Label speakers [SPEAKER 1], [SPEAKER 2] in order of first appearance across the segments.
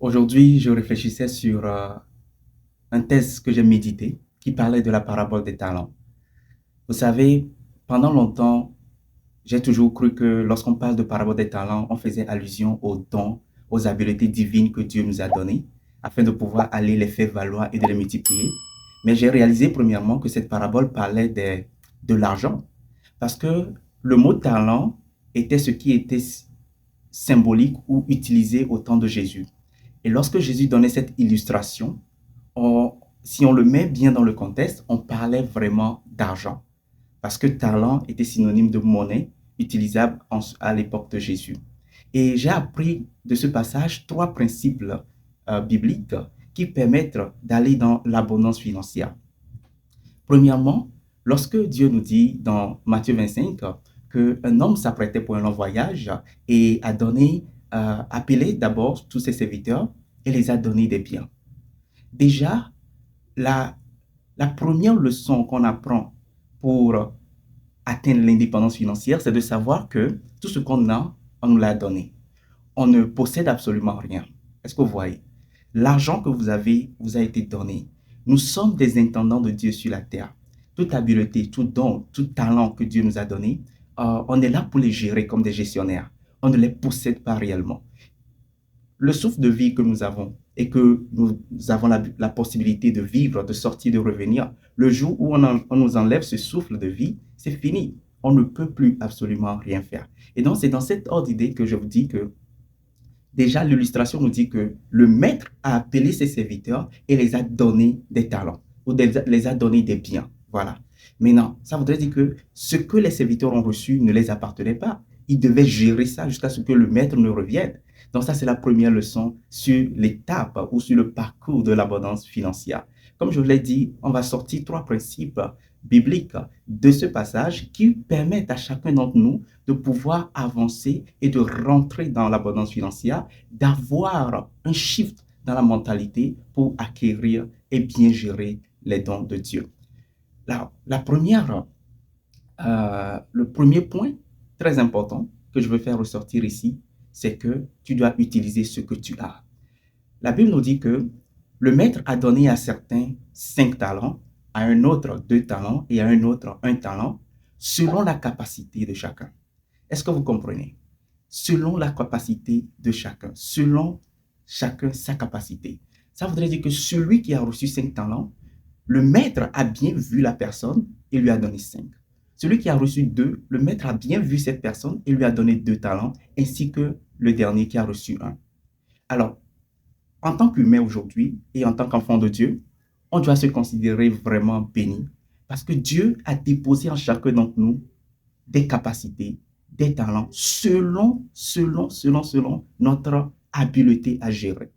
[SPEAKER 1] Aujourd'hui, je réfléchissais sur un texte que j'ai médité qui parlait de la parabole des talents. Vous savez, pendant longtemps, j'ai toujours cru que lorsqu'on parle de parabole des talents, on faisait allusion aux dons, aux habiletés divines que Dieu nous a données afin de pouvoir aller les faire valoir et de les multiplier. Mais j'ai réalisé premièrement que cette parabole parlait de l'argent parce que le mot talent était ce qui était symbolique ou utilisé au temps de Jésus. Et lorsque Jésus donnait cette illustration, si on le met bien dans le contexte, on parlait vraiment d'argent. Parce que talent était synonyme de monnaie utilisable à l'époque de Jésus. Et j'ai appris de ce passage trois principes bibliques qui permettent d'aller dans l'abondance financière. Premièrement, lorsque Dieu nous dit dans Matthieu 25 qu'un homme s'apprêtait pour un long voyage et a donné, appelé d'abord tous ses serviteurs et les a donné des biens. Déjà, la, la première leçon qu'on apprend pour atteindre l'indépendance financière, c'est de savoir que tout ce qu'on a, on nous l'a donné. On ne possède absolument rien. Est-ce que vous voyez? L'argent que vous avez vous a été donné. Nous sommes des intendants de Dieu sur la terre. Toute habileté, tout don, tout talent que Dieu nous a donné, on est là pour les gérer comme des gestionnaires. On ne les possède pas réellement. Le souffle de vie que nous avons et que nous avons la possibilité de vivre, de sortir, de revenir, le jour où on nous enlève ce souffle de vie, c'est fini. On ne peut plus absolument rien faire. Et donc, c'est dans cette ordre d'idée que je vous dis que déjà, l'illustration nous dit que le maître a appelé ses serviteurs et les a donné des talents ou les a donné des biens. Voilà. Maintenant, ça voudrait dire que ce que les serviteurs ont reçu ne les appartenait pas. Ils devaient gérer ça jusqu'à ce que le maître ne revienne. Donc ça, c'est la première leçon sur l'étape ou sur le parcours de l'abondance financière. Comme je vous l'ai dit, on va sortir trois principes bibliques de ce passage qui permettent à chacun d'entre nous de pouvoir avancer et de rentrer dans l'abondance financière, d'avoir un shift dans la mentalité pour acquérir et bien gérer les dons de Dieu. Le premier point très important que je veux faire ressortir ici, c'est que tu dois utiliser ce que tu as. La Bible nous dit que le maître a donné à certains 5 talents, à un autre 2 talents et à un autre 1 talent, selon la capacité de chacun. Est-ce que vous comprenez? Selon la capacité de chacun, selon chacun sa capacité. Ça voudrait dire que celui qui a reçu 5 talents, le maître a bien vu la personne et lui a donné 5. Celui qui a reçu 2, le maître a bien vu cette personne et lui a donné 2 talents, ainsi que le dernier qui a reçu 1. Alors, en tant qu'humain aujourd'hui et en tant qu'enfant de Dieu, on doit se considérer vraiment béni parce que Dieu a déposé en chacun d'entre nous des capacités, des talents selon notre habileté à gérer.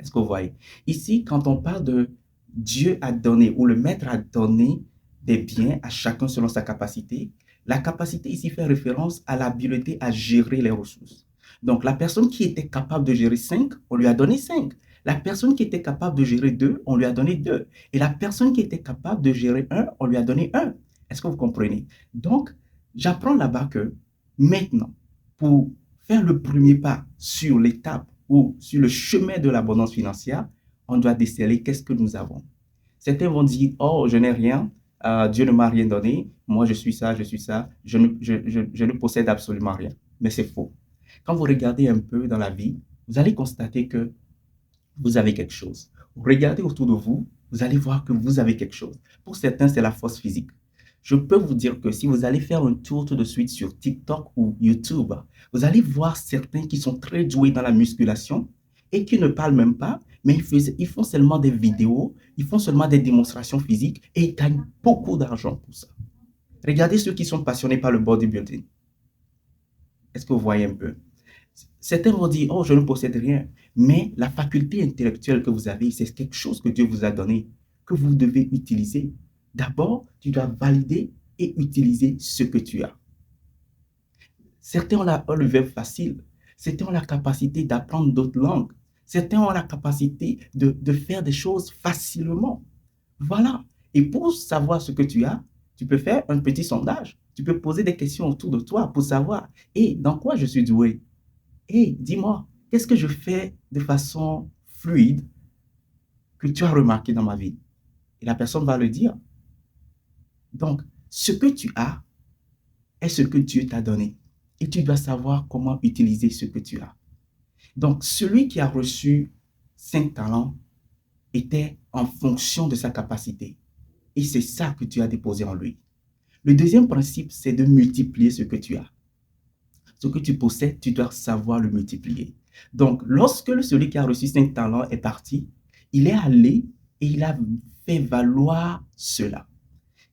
[SPEAKER 1] Est-ce que vous voyez? Ici, quand on parle de Dieu a donné ou le maître a donné des biens à chacun selon sa capacité, la capacité ici fait référence à l'habileté à gérer les ressources. Donc, la personne qui était capable de gérer 5, on lui a donné 5. La personne qui était capable de gérer 2, on lui a donné 2. Et la personne qui était capable de gérer 1, on lui a donné 1. Est-ce que vous comprenez? Donc, j'apprends là-bas que maintenant, pour faire le premier pas sur l'étape ou sur le chemin de l'abondance financière, on doit déceler qu'est-ce que nous avons. Certains vont dire, oh, je n'ai rien, Dieu ne m'a rien donné, moi je suis ça, je ne possède absolument rien. Mais c'est faux. Quand vous regardez un peu dans la vie, vous allez constater que vous avez quelque chose. Regardez autour de vous, vous allez voir que vous avez quelque chose. Pour certains, c'est la force physique. Je peux vous dire que si vous allez faire un tour tout de suite sur TikTok ou YouTube, vous allez voir certains qui sont très doués dans la musculation et qui ne parlent même pas, mais ils font seulement des vidéos, ils font seulement des démonstrations physiques et ils gagnent beaucoup d'argent pour ça. Regardez ceux qui sont passionnés par le bodybuilding. Est-ce que vous voyez un peu? Certains vont dire, oh, je ne possède rien. Mais la faculté intellectuelle que vous avez, c'est quelque chose que Dieu vous a donné, que vous devez utiliser. D'abord, tu dois valider et utiliser ce que tu as. Certains ont le verbe facile. Certains ont la capacité d'apprendre d'autres langues. Certains ont la capacité de faire des choses facilement. Voilà. Et pour savoir ce que tu as, tu peux faire un petit sondage. Tu peux poser des questions autour de toi pour savoir, et dans quoi je suis doué? Dis-moi, Qu'est-ce que je fais de façon fluide que tu as remarqué dans ma vie? Et la personne va le dire. Donc, ce que tu as est ce que Dieu t'a donné. Et tu dois savoir comment utiliser ce que tu as. Donc, celui qui a reçu 5 talents était en fonction de sa capacité. Et c'est ça que tu as déposé en lui. Le deuxième principe, c'est de multiplier ce que tu as. Ce que tu possèdes, tu dois savoir le multiplier. Donc, lorsque celui qui a reçu 5 talents est parti, il est allé et il a fait valoir cela.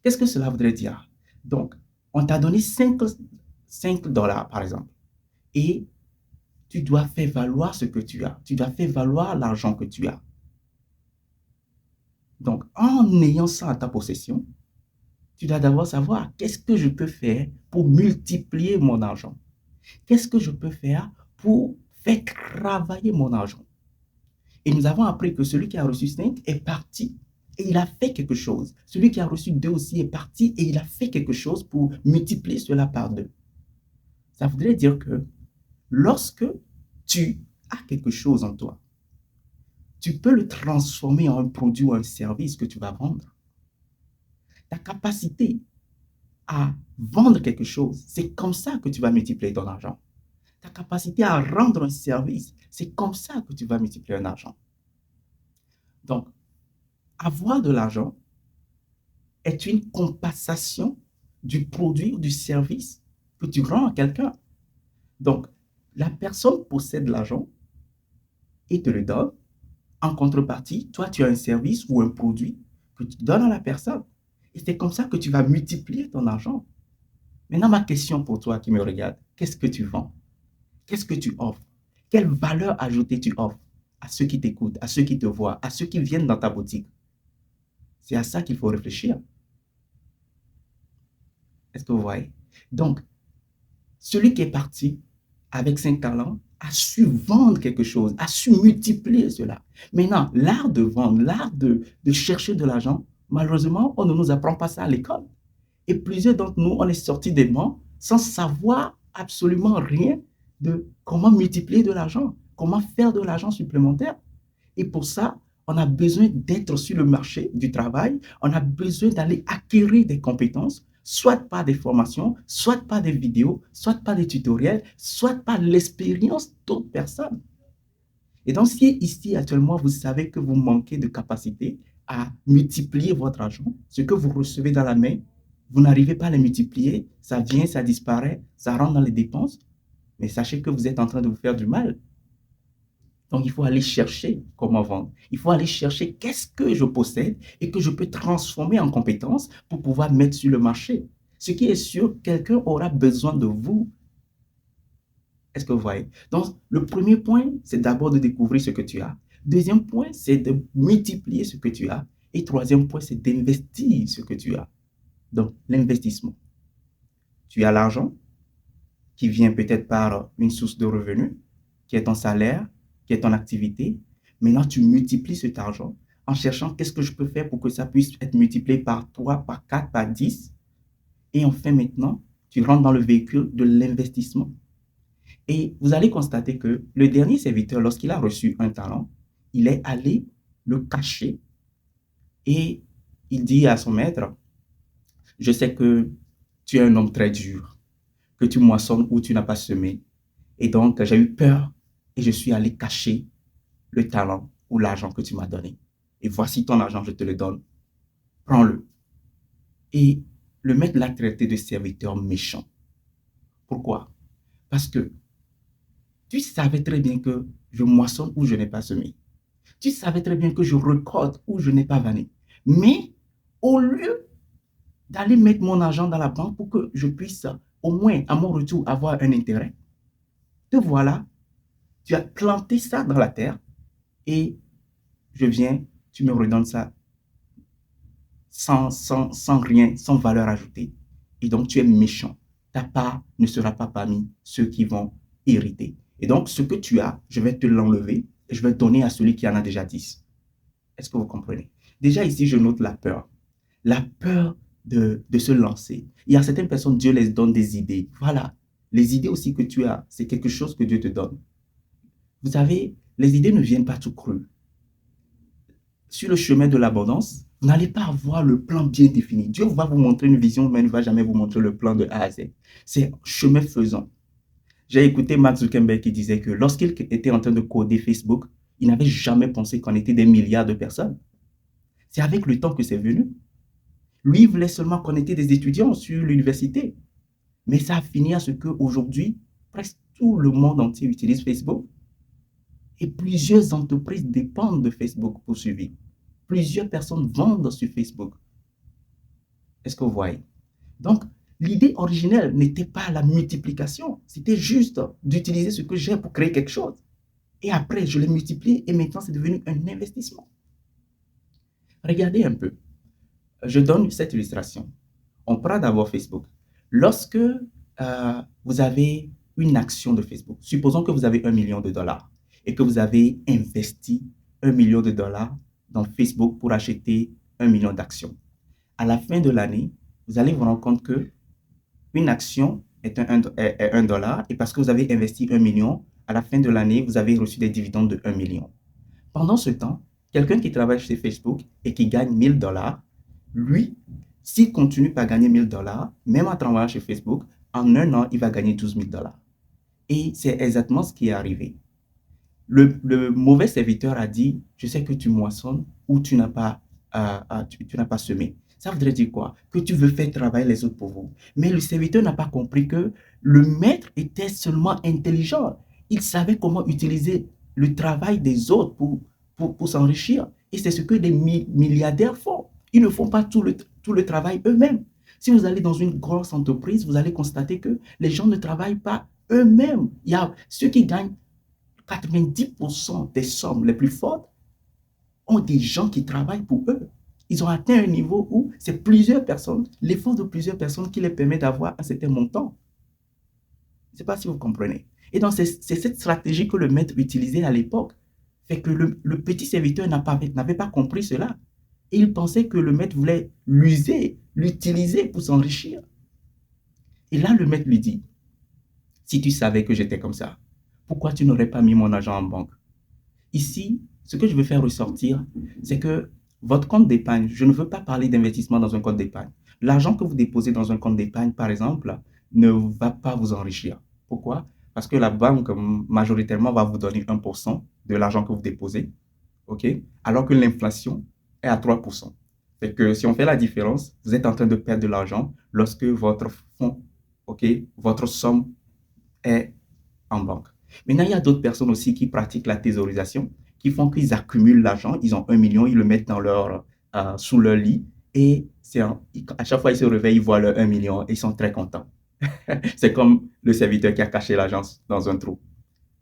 [SPEAKER 1] Qu'est-ce que cela voudrait dire? Donc, on t'a donné 5 dollars, par exemple, et tu dois faire valoir ce que tu as. Tu dois faire valoir l'argent que tu as. Donc, en ayant ça à ta possession, tu dois d'abord savoir qu'est-ce que je peux faire pour multiplier mon argent. Qu'est-ce que je peux faire pour faire travailler mon argent? Et nous avons appris que celui qui a reçu 5 est parti et il a fait quelque chose. Celui qui a reçu 2 aussi est parti et il a fait quelque chose pour multiplier cela par 2. Ça voudrait dire que lorsque tu as quelque chose en toi, tu peux le transformer en un produit ou un service que tu vas vendre. Ta capacité à vendre quelque chose, c'est comme ça que tu vas multiplier ton argent. Ta capacité à rendre un service, c'est comme ça que tu vas multiplier un argent. Donc, avoir de l'argent est une compensation du produit ou du service que tu rends à quelqu'un. Donc, la personne possède l'argent et te le donne. En contrepartie, toi, tu as un service ou un produit que tu donnes à la personne. Et c'est comme ça que tu vas multiplier ton argent. Maintenant, ma question pour toi qui me regarde, qu'est-ce que tu vends? Qu'est-ce que tu offres? Quelle valeur ajoutée tu offres à ceux qui t'écoutent, à ceux qui te voient, à ceux qui viennent dans ta boutique? C'est à ça qu'il faut réfléchir. Est-ce que vous voyez? Donc, celui qui est parti avec 5 talents a su vendre quelque chose, a su multiplier cela. Maintenant, l'art de vendre, l'art de chercher de l'argent, malheureusement, on ne nous apprend pas ça à l'école. Et plusieurs d'entre nous, on est sortis des bancs sans savoir absolument rien de comment multiplier de l'argent, comment faire de l'argent supplémentaire. Et pour ça, on a besoin d'être sur le marché du travail, on a besoin d'aller acquérir des compétences, soit par des formations, soit par des vidéos, soit par des tutoriels, soit par l'expérience d'autres personnes. Et donc, si ici, actuellement, vous savez que vous manquez de capacité à multiplier votre argent, ce que vous recevez dans la main, vous n'arrivez pas à les multiplier, ça vient, ça disparaît, ça rentre dans les dépenses, mais sachez que vous êtes en train de vous faire du mal. Donc, il faut aller chercher comment vendre. Il faut aller chercher qu'est-ce que je possède et que je peux transformer en compétences pour pouvoir mettre sur le marché. Ce qui est sûr, quelqu'un aura besoin de vous. Est-ce que vous voyez? Donc, le premier point, c'est d'abord de découvrir ce que tu as. Deuxième point, c'est de multiplier ce que tu as. Et troisième point, c'est d'investir ce que tu as. Donc, l'investissement. Tu as l'argent qui vient peut-être par une source de revenus, qui est ton salaire, qui est ton activité. Maintenant, tu multiplies cet argent en cherchant qu'est-ce que je peux faire pour que ça puisse être multiplié par 3, par 4, par 10. Et enfin, maintenant, tu rentres dans le véhicule de l'investissement. Et vous allez constater que le dernier serviteur, lorsqu'il a reçu un talent, il est allé le cacher et il dit à son maître, je sais que tu es un homme très dur, que tu moissonnes où tu n'as pas semé. Et donc, j'ai eu peur et je suis allé cacher le talent ou l'argent que tu m'as donné. Et voici ton argent, je te le donne. Prends-le. Et le maître l'a traité de serviteur méchant. Pourquoi? Parce que tu savais très bien que je moissonne où je n'ai pas semé. Tu savais très bien que je récolte où je n'ai pas vanné. Mais au lieu d'aller mettre mon argent dans la banque pour que je puisse au moins à mon retour avoir un intérêt, te voilà, tu as planté ça dans la terre et je viens, tu me redonnes ça sans rien, sans valeur ajoutée. Et donc tu es méchant. Ta part ne sera pas parmi ceux qui vont hériter. Et donc ce que tu as, je vais te l'enlever et je vais donner à celui qui en a déjà 10. Est-ce que vous comprenez? Déjà ici, je note la peur. La peur de se lancer. Il y a certaines personnes, Dieu les donne des idées. Voilà. Les idées aussi que tu as, c'est quelque chose que Dieu te donne. Vous savez, les idées ne viennent pas tout crues. Sur le chemin de l'abondance, vous n'allez pas avoir le plan bien défini. Dieu va vous montrer une vision, mais il ne va jamais vous montrer le plan de A à Z. C'est chemin faisant. J'ai écouté Mark Zuckerberg qui disait que lorsqu'il était en train de coder Facebook, il n'avait jamais pensé qu'on était des milliards de personnes. C'est avec le temps que c'est venu. Lui, il voulait seulement qu'on était des étudiants sur l'université. Mais ça a fini à ce qu'aujourd'hui, presque tout le monde entier utilise Facebook. Et plusieurs entreprises dépendent de Facebook pour survivre. Plusieurs personnes vendent sur Facebook. Est-ce que vous voyez? Donc, l'idée originelle n'était pas la multiplication. C'était juste d'utiliser ce que j'ai pour créer quelque chose. Et après, je l'ai multiplié et maintenant, c'est devenu un investissement. Regardez un peu. Je donne cette illustration. On prend d'abord Facebook. Lorsque vous avez une action de Facebook, supposons que vous avez 1 million de dollars et que vous avez investi 1 million de dollars dans Facebook pour acheter 1 million d'actions. À la fin de l'année, vous allez vous rendre compte que une action est un dollar et parce que vous avez investi 1 million, à la fin de l'année, vous avez reçu des dividendes de 1 million. Pendant ce temps, quelqu'un qui travaille chez Facebook et qui gagne 1000 dollars, lui, s'il continue à gagner 1000 dollars, même en travaillant chez Facebook, en un an, il va gagner 12 000 dollars. Et c'est exactement ce qui est arrivé. Le mauvais serviteur a dit, je sais que tu moissonnes ou tu n'as pas semé. Ça voudrait dire quoi? Que tu veux faire travailler les autres pour vous. Mais le serviteur n'a pas compris que le maître était seulement intelligent. Il savait comment utiliser le travail des autres pour s'enrichir. Et c'est ce que des milliardaires font. Ils ne font pas tout le travail eux-mêmes. Si vous allez dans une grosse entreprise, vous allez constater que les gens ne travaillent pas eux-mêmes. Il y a ceux qui gagnent 90% des sommes les plus fortes ont des gens qui travaillent pour eux. Ils ont atteint un niveau où c'est plusieurs personnes, l'effort de plusieurs personnes qui les permet d'avoir un certain montant. Je ne sais pas si vous comprenez. Et donc, c'est cette stratégie que le maître utilisait à l'époque. Fait que le petit serviteur n'avait pas compris cela. Et il pensait que le maître voulait l'user, l'utiliser pour s'enrichir. Et là, le maître lui dit, si tu savais que j'étais comme ça, pourquoi tu n'aurais pas mis mon argent en banque? Ici, ce que je veux faire ressortir, c'est que votre compte d'épargne, je ne veux pas parler d'investissement dans un compte d'épargne. L'argent que vous déposez dans un compte d'épargne, par exemple, ne va pas vous enrichir. Pourquoi? Parce que la banque, majoritairement, va vous donner 1% de l'argent que vous déposez, ok? Alors que l'inflation est à 3%. Fait que si on fait la différence, vous êtes en train de perdre de l'argent lorsque votre fonds, ok, votre somme est en banque. Maintenant, il y a d'autres personnes aussi qui pratiquent la thésaurisation, qui font qu'ils accumulent l'argent. Ils ont 1 million, ils le mettent sous leur lit et à chaque fois ils se réveillent, ils voient leur 1 million et ils sont très contents. C'est comme le serviteur qui a caché l'argent dans un trou.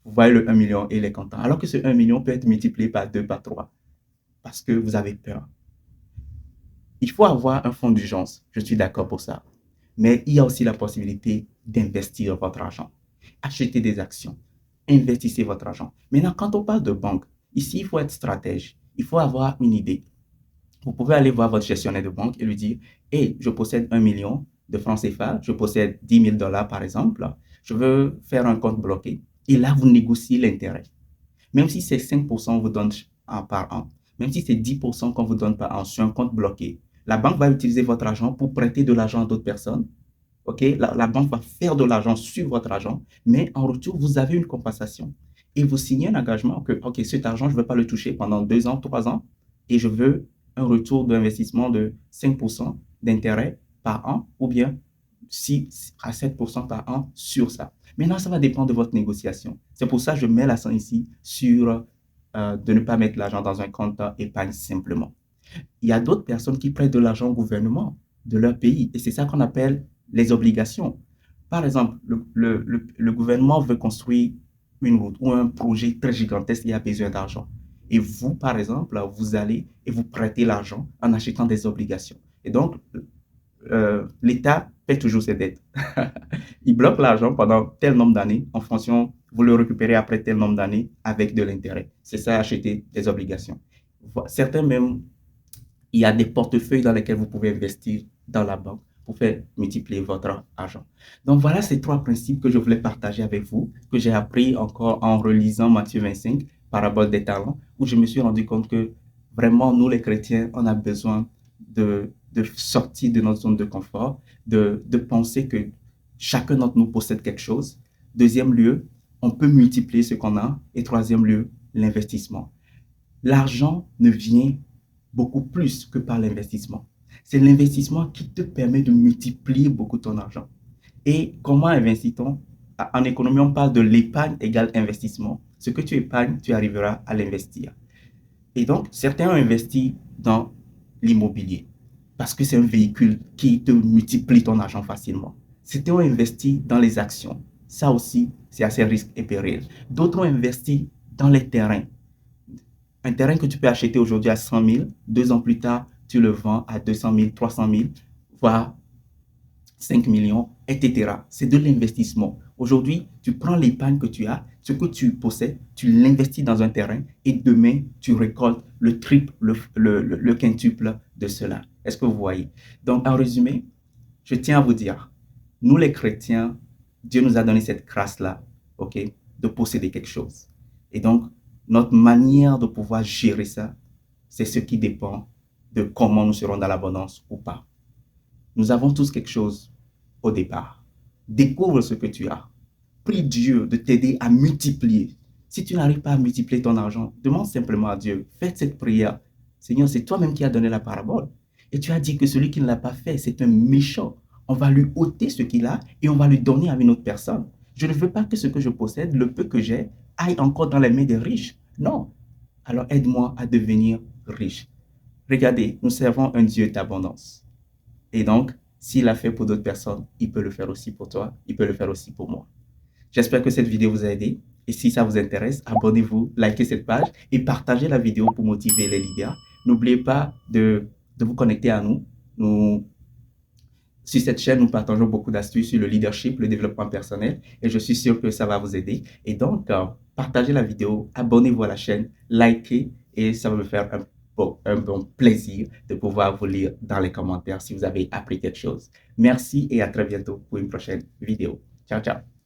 [SPEAKER 1] Vous voyez le 1 million et il est content. Alors que ce 1 million peut être multiplié par 2, par 3 parce que vous avez peur. Il faut avoir un fonds d'urgence, je suis d'accord pour ça. Mais il y a aussi la possibilité d'investir votre argent. Achetez des actions, investissez votre argent. Maintenant, quand on parle de banque, ici, il faut être stratège. Il faut avoir une idée. Vous pouvez aller voir votre gestionnaire de banque et lui dire, hey, je possède 1 million de francs CFA, je possède 10 000 dollars par exemple, je veux faire un compte bloqué. Et là, vous négociez l'intérêt. Même si c'est 5% vous donne par an, même si c'est 10% qu'on vous donne par an sur un compte bloqué, la banque va utiliser votre argent pour prêter de l'argent à d'autres personnes. Okay? La banque va faire de l'argent sur votre argent, mais en retour, vous avez une compensation. Et vous signez un engagement que, OK, cet argent, je ne veux pas le toucher pendant 2 ans, 3 ans, et je veux un retour d'investissement de 5% d'intérêt par an, ou bien 6 à 7% par an sur ça. Maintenant, ça va dépendre de votre négociation. C'est pour ça que je mets l'accent ici sur de ne pas mettre l'argent dans un compte épargne simplement. Il y a d'autres personnes qui prêtent de l'argent au gouvernement de leur pays, et c'est ça qu'on appelle les obligations. Par exemple, le gouvernement veut construire une route ou un projet très gigantesque qui a besoin d'argent. Et vous, par exemple, vous allez et vous prêtez l'argent en achetant des obligations. Et donc, l'État paie toujours ses dettes. Il bloque l'argent pendant tel nombre d'années en fonction, vous le récupérez après tel nombre d'années avec de l'intérêt. C'est ça, acheter des obligations. Certains même, il y a des portefeuilles dans lesquels vous pouvez investir dans la banque pour faire multiplier votre argent. Donc voilà ces 3 principes que je voulais partager avec vous, que j'ai appris encore en relisant Matthieu 25, Parabole des talents, où je me suis rendu compte que vraiment, nous les chrétiens, on a besoin de sortir de notre zone de confort, de penser que chacun d'entre nous possède quelque chose. Deuxième lieu, on peut multiplier ce qu'on a. Et troisième lieu, l'investissement. L'argent ne vient beaucoup plus que par l'investissement. C'est l'investissement qui te permet de multiplier beaucoup ton argent. Et comment investit-on? En économie, on parle de l'épargne égale investissement. Ce que tu épargnes, tu arriveras à l'investir. Et donc, certains ont investi dans l'immobilier parce que c'est un véhicule qui te multiplie ton argent facilement. Certains ont investi dans les actions. Ça aussi, c'est à ses risques et périls. D'autres ont investi dans les terrains. Un terrain que tu peux acheter aujourd'hui à 100 000, 2 ans plus tard, tu le vends à 200 000, 300 000, voire 5 millions, etc. C'est de l'investissement. Aujourd'hui, tu prends l'épargne que tu as, ce que tu possèdes, tu l'investis dans un terrain et demain, tu récoltes le triple, le quintuple de cela. Est-ce que vous voyez? Donc, en résumé, je tiens à vous dire, nous les chrétiens, Dieu nous a donné cette grâce-là, ok, de posséder quelque chose. Et donc, notre manière de pouvoir gérer ça, c'est ce qui dépend de comment nous serons dans l'abondance ou pas. Nous avons tous quelque chose au départ. Découvre ce que tu as. Prie Dieu de t'aider à multiplier. Si tu n'arrives pas à multiplier ton argent, demande simplement à Dieu. Faites cette prière. Seigneur, c'est toi-même qui as donné la parabole. Et tu as dit que celui qui ne l'a pas fait, c'est un méchant. On va lui ôter ce qu'il a et on va lui donner à une autre personne. Je ne veux pas que ce que je possède, le peu que j'ai, aille encore dans les mains des riches. Non. Alors aide-moi à devenir riche. Regardez, nous servons un Dieu d'abondance. Et donc, s'il l'a fait pour d'autres personnes, il peut le faire aussi pour toi, il peut le faire aussi pour moi. J'espère que cette vidéo vous a aidé. Et si ça vous intéresse, abonnez-vous, likez cette page et partagez la vidéo pour motiver les leaders. N'oubliez pas de vous connecter à nous. Sur cette chaîne, nous partageons beaucoup d'astuces sur le leadership, le développement personnel. Et je suis sûr que ça va vous aider. Et donc, partagez la vidéo, abonnez-vous à la chaîne, likez et ça va me faire un bon plaisir de pouvoir vous lire dans les commentaires si vous avez appris quelque chose. Merci et à très bientôt pour une prochaine vidéo. Ciao, ciao.